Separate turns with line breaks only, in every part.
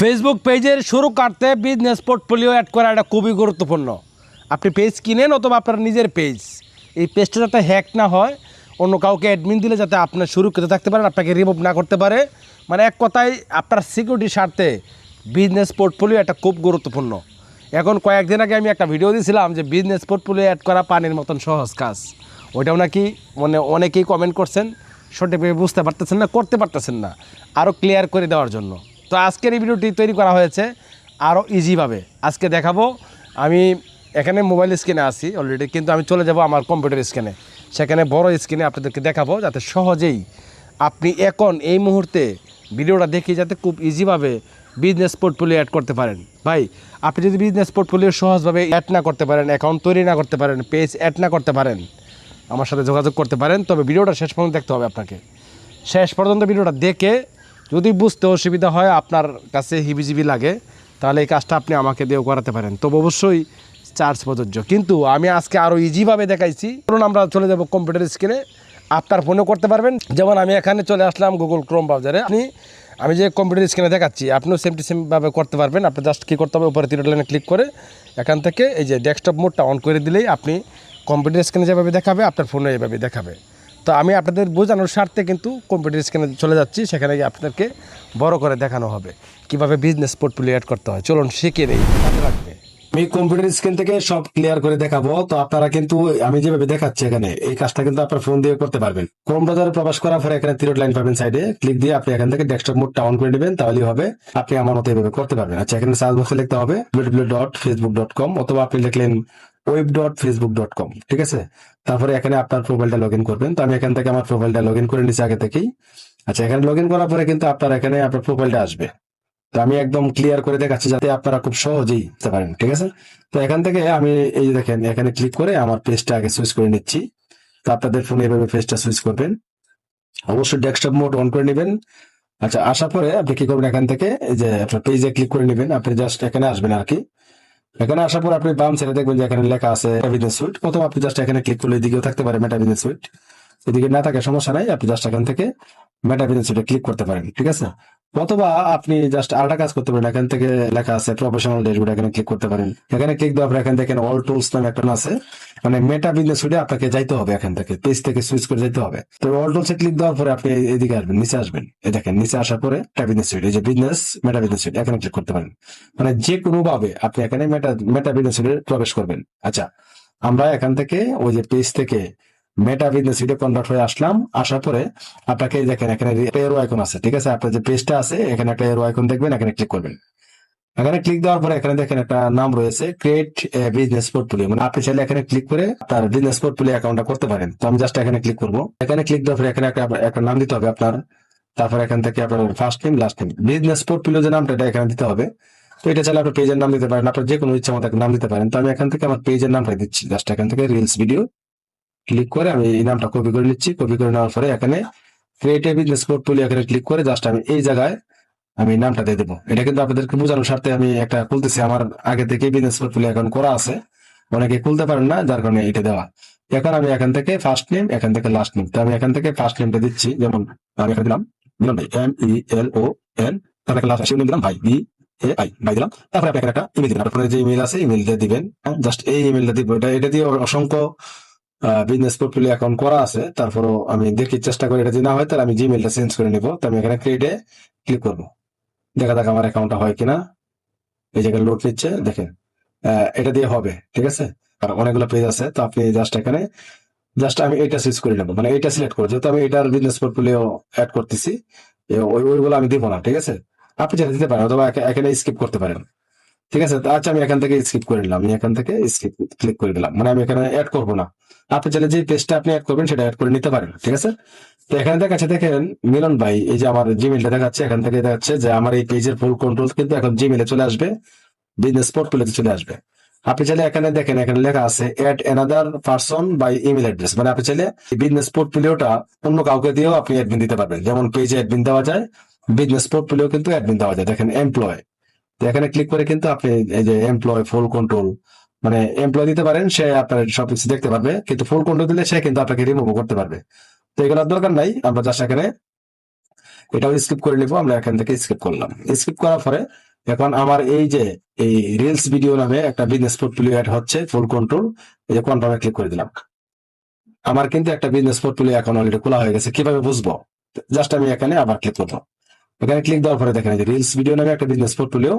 Facebook পেজের শুরু করতে বিজনেস পোর্টফোলিও অ্যাড করা এটা খুবই গুরুত্বপূর্ণ। আপনি পেজ কিনেন অথবা আপনার নিজের পেজ, এই পেজটা যাতে হ্যাক না হয়, অন্য কাউকে অ্যাডমিন দিলে যাতে আপনার সুরক্ষিত থাকতে পারেন, আপনাকে রিমুভ না করতে পারে। মানে এক কথায় আপনার সিকিউরিটির স্বার্থে বিজনেস পোর্টফোলিও এটা খুব গুরুত্বপূর্ণ। এখন কয়েকদিন আগে আমি একটা ভিডিও দিয়েছিলাম যে বিজনেস পোর্টফোলিও অ্যাড করা পানির মতন সহজ কাজ। ওইটাও নাকি মানে অনেকেই কমেন্ট করছেন, সঠিকভাবে বুঝতে পারতেছেন না, করতে পারতেছেন না, আরও ক্লিয়ার করে দেওয়ার জন্য। তো আজকের এই ভিডিওটি তৈরি করা হয়েছে আরও ইজিভাবে। আজকে দেখাবো, আমি এখানে মোবাইল স্ক্রিনে আছি অলরেডি, কিন্তু আমি চলে যাব আমার কম্পিউটার স্ক্রিনে, সেখানে বড় স্ক্রিনে আপনাদেরকে দেখাবো যাতে সহজেই আপনি এখন এই মুহূর্তে ভিডিওটা দেখে যাতে খুব ইজিভাবে বিজনেস পোর্টফোলিও অ্যাড করতে পারেন। ভাই, আপনি যদি বিজনেস পোর্টফোলিও সহজভাবে অ্যাড না করতে পারেন, অ্যাকাউন্ট তৈরি না করতে পারেন, পেজ অ্যাড না করতে পারেন, আমার সাথে যোগাযোগ করতে পারেন। তবে ভিডিওটা শেষ পর্যন্ত দেখতে হবে আপনাকে। শেষ পর্যন্ত ভিডিওটা দেখে যদি বুঝতে অসুবিধা হয়, আপনার কাছে হিবিজিবি লাগে, তাহলে এই কাজটা আপনি আমাকে দিয়েও করাতে পারেন। তবে অবশ্যই চার্জ প্রযোজ্য। কিন্তু আমি আজকে আরও ইজিভাবে দেখাইছি। ধরুন আমরা চলে যাব কম্পিউটার স্ক্রিনে, আপনার ফোনেও করতে পারবেন। যেমন আমি এখানে চলে আসলাম গুগল ক্রোম ব্রাউজারে। আমি যে কম্পিউটার স্ক্রিনে দেখাচ্ছি, আপনিও সেমভাবে করতে পারবেন। আপনি জাস্ট কী করতে হবে, উপরে তিনটা লাইনে ক্লিক করে এখান থেকে এই যে ডেস্কটপ মোডটা অন করে দিলেই আপনি কম্পিউটার স্ক্রিনে যেভাবে দেখাবে আপনার ফোনে এভাবে দেখাবে। তো আমি আপনাদের বোঝানোর স্বার্থে কিন্তু কম্পিউটার স্ক্রিনে চলে যাচ্ছি, সেখানে গিয়ে আপনাদেরকে বড় করে দেখানো হবে কীভাবে বিজনেস পোর্টফোলিও অ্যাড করতে হয়। চলুন শিখে নেই, কাজে লাগবে। আমি কম্পিউটার স্ক্রিন থেকে সব ক্লিয়ার করে দেখাবো। তো আপনারা কিন্তু আমি যেভাবে দেখাচ্ছি এখানে, এই কাজটা কিন্তু আপনার ফোন দিয়ে করতে পারবেন। ক্রোম ব্রাউজারে প্রবেশ করার পরে এখানে তিনটা লাইন পাবেন সাইডে, ক্লিক দিয়ে আপনি এখান থেকে ডেস্কটপ মোডটা অন করে নেবেন, তাহলেই হবে। আপনি আমার মতো এইভাবে করতে পারবেন। আচ্ছা, এখানে সার্চ বক্সে লিখতে হবে www.facebook.com অথবা আপনি লিখলেন web.facebook.com, ঠিক আছে। তারপরে এখানে আপনার প্রোফাইলটা লগ ইন করবেন। তো আমি এখান থেকে আমার প্রোফাইলটা লগ ইন করে নিচ্ছি আগে থেকেই। আচ্ছা, এখানে লগ ইন করার পরে কিন্তু আপনার এখানে আপনার প্রোফাইলটা আসবে। তো আমি একদম ক্লিয়ার করে দেখাচ্ছি যাতে আপনারা খুব সহজেই বুঝতে পারেন, ঠিক আছে। তো এখান থেকে আমি এই যে দেখেন এখানে ক্লিক করে আমার পেজটা আগে সুইচ করে নিচ্ছি। তো আপনাদের ফোনে এভাবে পেজটা সুইচ করবেন, অবশ্যই ডেস্কটপ মোড অন করে নেবেন। আচ্ছা, আসার পরে আপনি কি করবেন, এখান থেকে এই যে আপনার পেজে ক্লিক করে নেবেন। আপনি জাস্ট এখানে আসবেন আর কি। এখানে আসার পর আপনি বাম সাইডে দেখবেন যে এখানে লেখা আছে বিজনেস সুইট। প্রথম আপনি জাস্ট এখানে ক্লিক করলে এদিকেও থাকতে পারে মেটা বিজনেস সুইট, এদিকে না থাকে সমস্যা নাই, আপনি জাস্ট এখান থেকে মেটা বিজনেস সুইটে ক্লিক করতে পারেন, ঠিক আছে। অথবা আপনি জাস্ট আরেকটা কাজ করতে পারেন, এখান থেকে লেখা আছে প্রফেশনাল ড্যাশবোর্ড, এখানে ক্লিক করতে পারেন। এখানে ক্লিক দেওয়ার পর এখান থেকে অল টুলস নামে একটা আছে, মানে মেটা বিজনেস সুইটে আপনাকে যাইতে হবে, এখান থেকে পেজ থেকে সুইচ করে যেতে হবে। তো অল টুলসে ক্লিক দেওয়ার পরে আপনি এদিকে আসবেন, নিচে আসবেন, এই দেখেন নিচে আসার পরে মেটা বিজনেস সুইট, এই যে বিজনেস মেটা বিজনেস সুইট, এখানে ক্লিক করতে পারেন। মানে যে কোনো ভাবে আপনি এখানে মেটা বিজনেস সুইটে প্রবেশ করবেন। আচ্ছা, আমরা এখান থেকে ওই যে পেজ থেকে মেটা বিজনেস সুইটে কনভার্ট হয়ে আসলাম। আসার পরে আপনাকে দেখেন এখানে এরো আইকন আছে, ঠিক আছে। আপনার যে পেজটা আছে এখানে একটা এরো আইকন দেখবেন, এখানে ক্লিক করবেন। এখানে ক্লিক দেওয়ার পরে এখানে দেখেন একটা নাম রয়েছে ক্রিয়েট বিজনেস পোর্টফোলিও, মানে আপনি চাইলে এখানে ক্লিক করে আপনার বিজনেস পোর্টফোলিও অ্যাকাউন্টটা করতে পারেন। তো আমি জাস্ট এখানে ক্লিক করবো। এখানে ক্লিক দেওয়ার পরে এখানে একটা নাম দিতে হবে আপনার। তারপর এখান থেকে আপনার first name last name, business portfolio যে নামটা এটা এখানে দিতে হবে। তো এটা চাইলে আপনার পেজের নাম দিতে পারেন, আপনার যে কোনো ইচ্ছা মতো নাম দিতে পারেন। তো আমি এখান থেকে আমার পেজের নামটা দিচ্ছি, জাস্ট এখান থেকে রিলস ভিডিও ক্লিক করে আমি এই নামটা কপি করে নিচ্ছি। কপি করে নেওয়ার পরে এখানে ক্রিয়েট এ বিজনেস পোর্টফোলিও এখানে ক্লিক করে জাস্ট আমি এই জায়গায় আমি নামটা দিয়ে দেবো। এটা কিন্তু আপনাদেরকে বোঝানোর স্বার্থে আমি একটা খুলতেছি, আমার আগে থেকে বিজনেস পোর্টফোলিও অ্যাকাউন্ট করা আছে, অনেকে খুলতে পারেন না, যার কারণে এটা দেওয়া। এখন আমি এখান থেকে ফার্স্ট নেম, এখান থেকে লাস্ট নেম, তো আমি এখান থেকে ফার্স্ট নেমটা দিচ্ছি, যেমন আমি এখানে দিলাম ভাই MELON, তারপরে লাস্ট আসি দিলাম ভাই BAI, ভাই দিলাম। তারপরে আপনি এখানে একটা ইমেল দিবেন, আপনার যে ইমেল আছে ইমেলটা দিবেন, জাস্ট এই ইমেলটা দিব। এটা দিয়ে অসংখ্য বিজনেস পোর্টফোলিও অ্যাকাউন্ট করা আছে, তারপরও আমি দেখি চেষ্টা করি, এটা যদি না হয় তাহলে আমি জিমেলটা চেঞ্জ করে নিবো। তো আমি এখানে ক্রিয়েটে ক্লিক করবো, দেখা যাক আমার অ্যাকাউন্টটা হয় কিনা। এই জায়গায় লোড নিচ্ছে, দেখেন এটা দিয়ে হবে, ঠিক আছে। আর অনেকগুলো পেজ আছে, তো আপনি জাস্ট এখানে জাস্ট আমি এটা সুইচ করে নেবো, মানে এটা সিলেক্ট করবো, যেহেতু আমি এটার বিজনেস পোর্টফোলিও অ্যাড করতেছি, ওইগুলো আমি দিব না, ঠিক আছে। আপনি যেটা দিতে পারেন অথবা এখানে স্কিপ করতে পারেন, ঠিক আছে। আচ্ছা, আমি এখান থেকে স্কিপ করে নিলাম, আমি এখান থেকে স্কিপ ক্লিক করে দিলাম, মানে আমি এখানে অ্যাড করবো না। আপনি চাইলে যে পেজটা আপনি অ্যাড করবেন সেটা অ্যাড করে নিতে পারেন, ঠিক আছে। তো এখানে দেখাচ্ছে দেখেন মিলন ভাই, এই যে আমার জিমেলটা দেখাচ্ছে, এখান থেকে দেখাচ্ছে যে আমার এই পেজের ফুল কন্ট্রোল কিন্তু এখন জিমেলে চলে আসবে, বিজনেস পোর্টফোলিওতে চলে আসবে। আপনি চাইলে এখানে দেখেন এখানে লেখা আছে add another person by email address, মানে আপনি চাইলে বিজনেস পোর্টফোলিওটা অন্য কাউকে দিয়েও আপনি অ্যাডমিন দিতে পারবেন। যেমন পেজে অ্যাডমিন দেওয়া যায়, বিজনেস পোর্টফোলিও কিন্তু অ্যাডমিন দেওয়া যায়। দেখেন এমপ্লয়, তো এখানে ক্লিক করে কিন্তু আপনি এই যে এমপ্লয় ফুল কন্ট্রোল, মানে এমপ্লয় দিতে পারেন, সে আপনার সবকিছু দেখতে পারবে, কিন্তু ফুল কন্ট্রোল দিলে সে কিন্তু আপনাকে রিমুভ করতে পারবে। তো এগুলোর দরকার নাই, আমরা জাস্ট এখানে এটাও স্কিপ করে নিবো। আমরা এখান থেকে স্কিপ করলাম, স্কিপ করার পরে
এখন আমার এই যে এই রিলস ভিডিও নামে একটা বিজনেস পোর্টফোলিও অ্যাড হচ্ছে, ফুল কন্ট্রোল। এই যে কনফার্মে ক্লিক করে দিলাম। আমার কিন্তু একটা বিজনেস পোর্টফোলিও এখন অলরেডি খোলা হয়ে গেছে। কিভাবে বুঝবো? জাস্ট আমি এখানে আবার ক্লিক করবো। এখানে ক্লিক দেওয়ার পরে দেখেন যে রিলস ভিডিও নামে একটা বিজনেস পোর্টফোলিও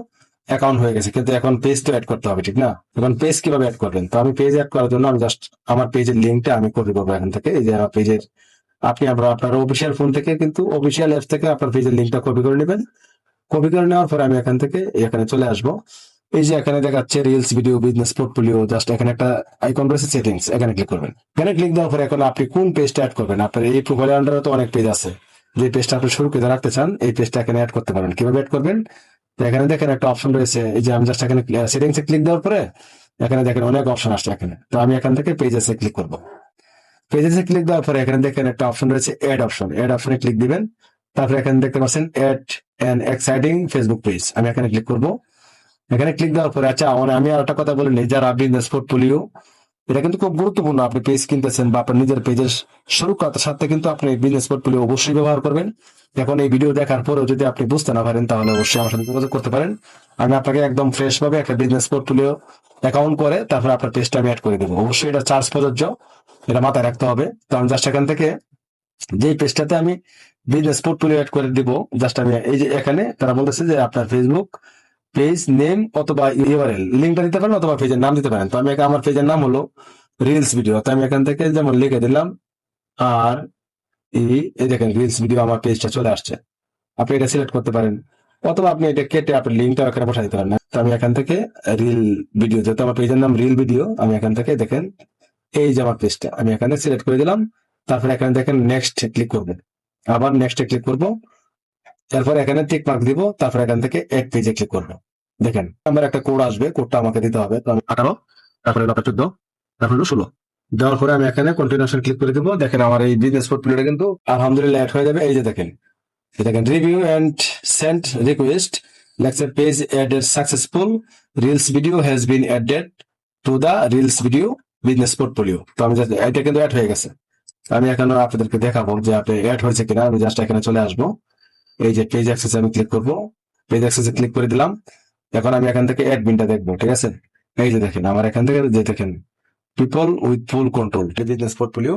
অ্যাকাউন্ট হয়ে গেছে, কিন্তু এখন পেজ তো অ্যাড করতে হবে, ঠিক না? এখন পেজ কিভাবে অ্যাড করবেন? তো আমি পেজ অ্যাড করার জন্য আমি জাস্ট আমার পেজের লিঙ্কটা আমি কপি করবো এখান থেকে। এই যে আমার পেজের, আপনি আপনার অফিসিয়াল ফোন থেকে কিন্তু অফিসিয়াল অ্যাপ থেকে আপনার পেজের লিঙ্কটা কপি করে নেবেন। কপি করে নেওয়ার পরে আমি এখান থেকে এখানে চলে আসবো। এই যে এখানে দেখাচ্ছে reels video business portfolio, just এখানে একটা আইকন রয়েছে সেটিংস, এখানে ক্লিক করবেন। এখানে ক্লিক দেওয়ার পরে এখন আপনি কোন পেজটা অ্যাড করবেন? আপনার এই প্রোফাইলের আন্ডারে তো অনেক পেজ আছে। যে পেজটা আপনি শুরু করে রাখতে চান, এই পেজটা এখানে অ্যাড করতে পারেন। কিভাবে অ্যাড করবেন? তো এখানে দেখেন একটা অপশন রয়েছে। এই যে আমি জাস্ট এখানে সেটিংসে ক্লিক দেওয়ার পরে এখানে দেখেন অনেক অপশন আসছে এখানে। তো আমি এখান থেকে পেজেসে ক্লিক করবো। পেজেসে ক্লিক দেওয়ার পরে এখানে দেখেন একটা অপশন রয়েছে অ্যাড অপশন। অ্যাড অপশনে ক্লিক দিবেন। তারপরে এখানে দেখতে পাচ্ছেন add an exciting Facebook page, আমি এখানে ক্লিক করবো। এখানে ক্লিক দেওয়ার পরে আচ্ছা আমি আর একটা কথা বলে নিই, যারা বিজনেস পোর্টফোলিও, এটা কিন্তু খুব গুরুত্বপূর্ণ। আপনি পেজ কিনতেছেন বা আপনার নিজের পেজের শুরু করার সাথে কিন্তু আপনি বিজনেস পোর্টফোলিও অবশ্যই ব্যবহার করবেন। এখন এই ভিডিও দেখার পরেও যদি আপনি বুঝতে না পারেন, তাহলে অবশ্যই আমার সাথে যোগাযোগ করতে পারেন। আমি আপনাকে একদম ফ্রেশ ভাবে একটা বিজনেস পোর্টফোলিও অ্যাকাউন্ট করে তারপর আপনার পেজটা আমি অ্যাড করে দেবো। অবশ্যই এটা চার্জ প্রযোজ্য, এটা মাথায় রাখতে হবে। তো আমি জাস্ট এখান থেকে যে পেজটাতে আমি বিজনেস পোর্টফোলিও অ্যাড করে দিব, জাস্ট আমি এই যে এখানে তারা বলতেছে যে আপনার ফেসবুক পেজ নেম অথবা ইউআরএল লিঙ্কটা দিতে পারেন অথবা পেজের নাম দিতে পারেন। তো আমি আমার পেজের নাম হলো রিলস ভিডিও, তো আমি এখান থেকে যেমন লিখে দিলাম আর এই দেখেন রিলস ভিডিও, আমার পেজটা চলে আসছে। আপনি এটা সিলেক্ট করতে পারেন অথবা আপনি এটা কেটে আপনার লিঙ্কটা এখানে বসাই দিতে পারেন। তো আমি এখান থেকে রিল ভিডিও, যেহেতু আমার পেজের নাম রিল ভিডিও, আমি এখান থেকে দেখেন এই যে আমার পেজটা আমি এখানে সিলেক্ট করে দিলাম। তারপরে এখানে দেখেন নেক্সট ক্লিক করবো, আবার নেক্সটে ক্লিক করবো। এরপর এখানে টিক মার্ক দিব, তারপর এখান থেকে এড পেজে ক্লিক করবো। দেখেন আমার একটা কোড আসবে, কোডটা আমাকে দিতে হবে। তো আমি 18, তারপরে 14, তারপরে 16 দেওয়ার পরে আমি এখানে কন্টিনিউশন ক্লিক করে দিব। দেখেন আমার এই বিজনেস পোর্টফোলিওটা কিন্তু আলহামদুলিল্লাহ অ্যাড হয়ে যাবে। এই যে দেখেন, দেখেন review and send request, let's page added successful, reels video has been added to the reels video business portfolio. তো আমি জাস্ট এটা কিন্তু অ্যাড হয়ে গেছে। আমি এখানে আপনাদেরকে দেখাবো যে আপনি অ্যাড হয়েছে কিনা। আমি জাস্ট এখানে চলে আসবো। এই যে পেজ অ্যাক্সেসে আমি ক্লিক করব, পেজ অ্যাক্সেসে ক্লিক করে দিলাম। এখন আমি এখান থেকে অ্যাডমিনটা দেখবো, ঠিক আছে? এই যে দেখেন আমার এখান থেকে যে দেখেন people with full control business portfolio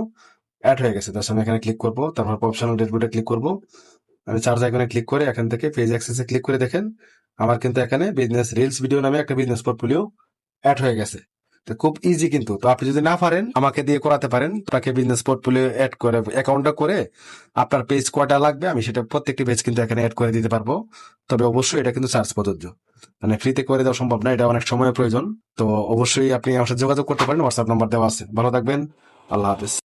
add হয়ে গেছে। তার সামনে এখানে ক্লিক করবো, তারপর অপশনাল ড্যাশবোর্ডে ক্লিক করবো। আমি চার্জ আইকনে ক্লিক করে এখান থেকে পেজ অ্যাক্সেসে ক্লিক করে দেখেন আমার কিন্তু এখানে বিজনেস রিলস ভিডিও নামে একটা বিজনেস পোর্টফোলিও অ্যাড হয়ে গেছে। তো খুব ইজি কিন্তু। তো আপনি যদি না পারেন আমাকে দিয়ে করাতে পারেন। তাকে বিজনেস পোর্টফোলিও অ্যাড করে অ্যাকাউন্টটা করে আপনার পেজ কয়টা লাগবে আমি সেটা প্রত্যেকটি পেজ কিন্তু এখানে অ্যাড করে দিতে পারবো। তবে অবশ্যই এটা কিন্তু চার্জ প্রযোজ্য, মানে ফ্রিতে করে দেওয়া সম্ভব না, এটা অনেক সময়ের প্রয়োজন। তো অবশ্যই আপনি আমার সাথে যোগাযোগ করতে পারেন, হোয়াটসঅ্যাপ নাম্বার দেওয়া আছে। ভালো থাকবেন, আল্লাহ হাফেজ।